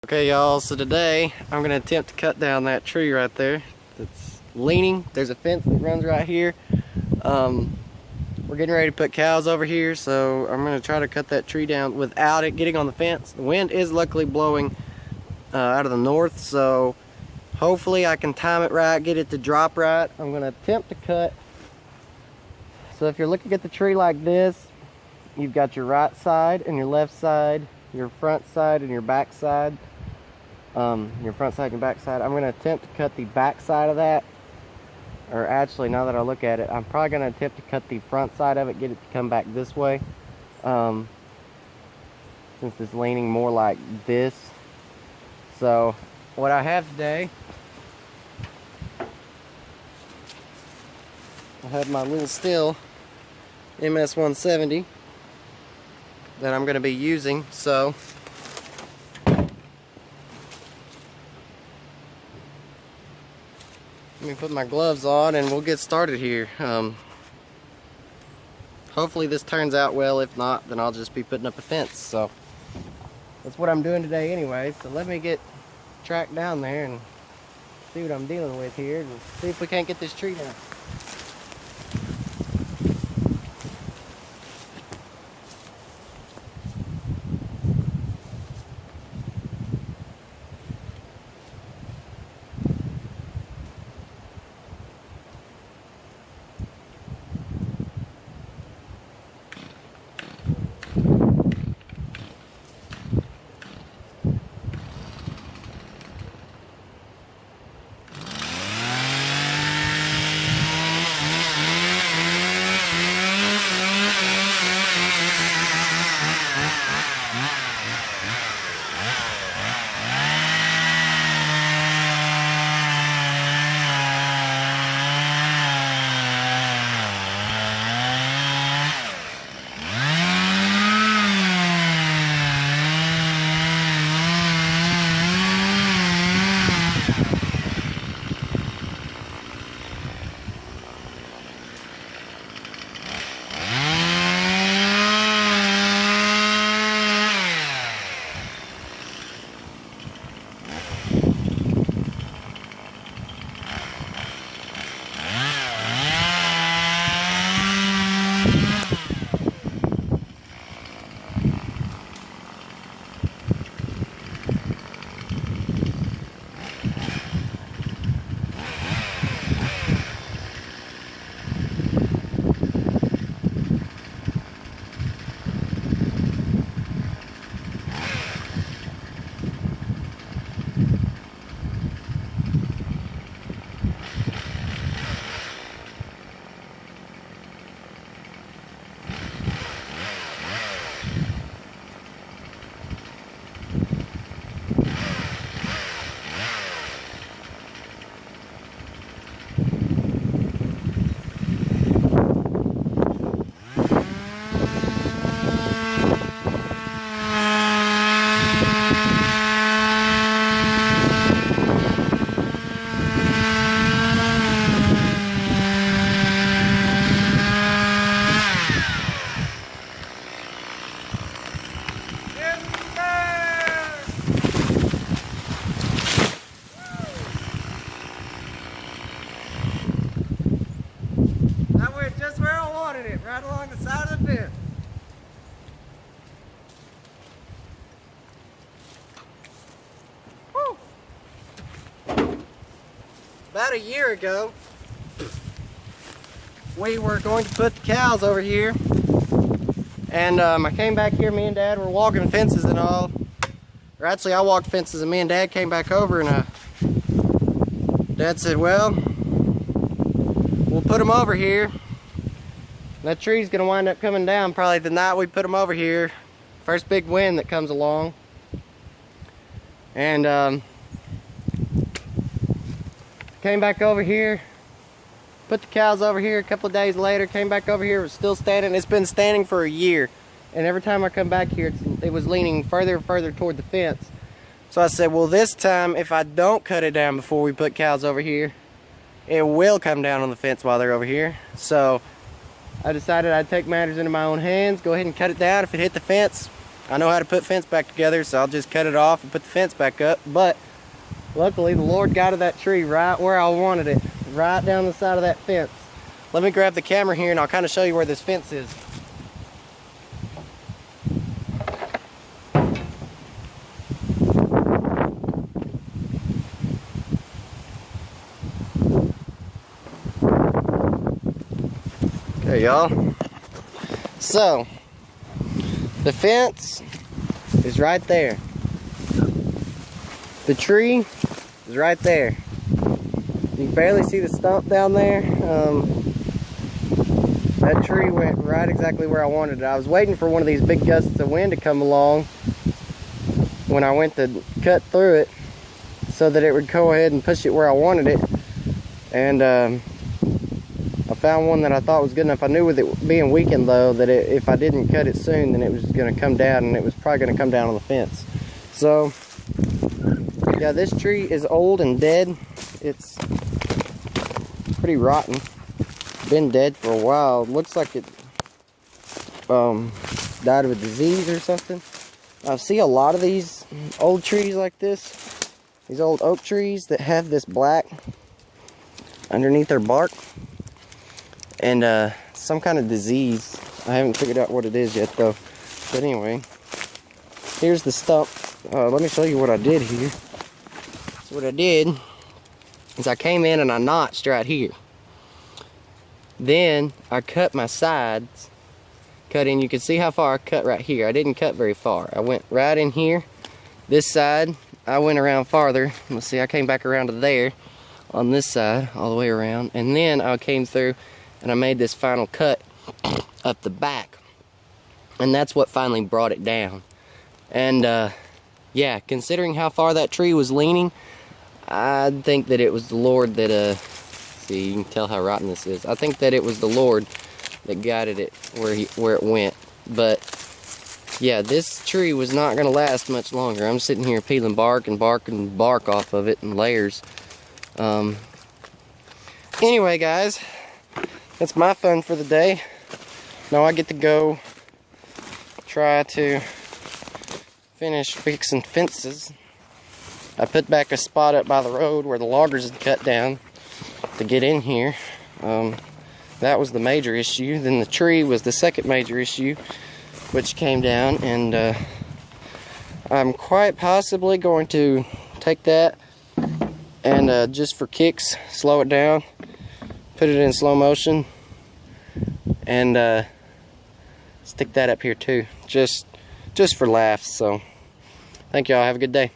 Okay y'all, so today I'm going to attempt to cut down that tree right there that's leaning. There's a fence that runs right here. We're getting ready to put cows over here, so I'm going to try to cut that tree down without it getting on the fence. The wind is luckily blowing out of the north, so hopefully I can time it right, get it to drop right. I'm going to attempt to cut. So if you're looking at the tree like this, you've got your right side and your left side, your front side and your back side. Your front side and your back side. I'm going to attempt to cut the back side of that. Or actually, now that I look at it, I'm probably going to attempt to cut the front side of it, get it to come back this way. Since it's leaning more like this. So, what I have today, I have my little stihl ms170 that I'm going to be using. So let me put my gloves on and we'll get started here. Hopefully this turns out well. If not, then I'll just be putting up a fence. So that's what I'm doing today anyway. So let me get tracked down there and see what I'm dealing with here and see if we can't get this tree down. Right along the side of the fence. Woo. About a year ago, we were going to put the cows over here, and I came back here. Me and Dad were walking fences and all. Or actually, I walked fences, and me and Dad came back over, and Dad said, "Well, we'll put them over here. That tree's gonna wind up coming down probably the night we put them over here. First big wind that comes along." And came back over here, put the cows over here. A couple of days later, came back over here. It was still standing. It's been standing for a year, and every time I come back here, it was leaning further and further toward the fence. So I said, well, this time if I don't cut it down before we put cows over here, it will come down on the fence while they're over here. So I decided I'd take matters into my own hands, go ahead and cut it down. If it hit the fence, I know how to put fence back together, so I'll just cut it off and put the fence back up. But luckily the Lord guided that tree right where I wanted it, right down the side of that fence. Let me grab the camera here and I'll kind of show you where this fence is. Okay, y'all. So, the fence is right there. The tree is right there. You can barely see the stump down there. That tree went right exactly where I wanted it. I was waiting for one of these big gusts of wind to come along when I went to cut through it so that it would go ahead and push it where I wanted it. And I found one that I thought was good enough. I knew with it being weakened though that if I didn't cut it soon, then it was going to come down, and it was probably going to come down on the fence. So yeah, this tree is old and dead. It's pretty rotten. Been dead for a while. Looks like it died of a disease or something. I see a lot of these old trees like this, these old oak trees that have this black underneath their bark, and some kind of disease. I haven't figured out what it is yet though. But anyway, here's the stump. Let me show you what I did here. So what I did is I came in and I notched right here. Then I cut my sides. Cut in, you can see how far I cut right here. I didn't cut very far. I went right in here. This side, I went around farther. Let's see, I came back around to there on this side, all the way around. And then I came through and I made this final cut up the back. And that's what finally brought it down. And yeah, considering how far that tree was leaning, I think that it was the Lord that, see, you can tell how rotten this is. I think that it was the Lord that guided it where it went. But yeah, this tree was not going to last much longer. I'm sitting here peeling bark and bark and bark off of it in layers. Anyway, guys, that's my fun for the day. Now I get to go try to finish fixing fences. I put back a spot up by the road where the loggers had cut down to get in here. That was the major issue. Then the tree was the second major issue, which came down, and I'm quite possibly going to take that and just for kicks, slow it down, put it in slow motion, and stick that up here too, just for laughs. So thank y'all, have a good day.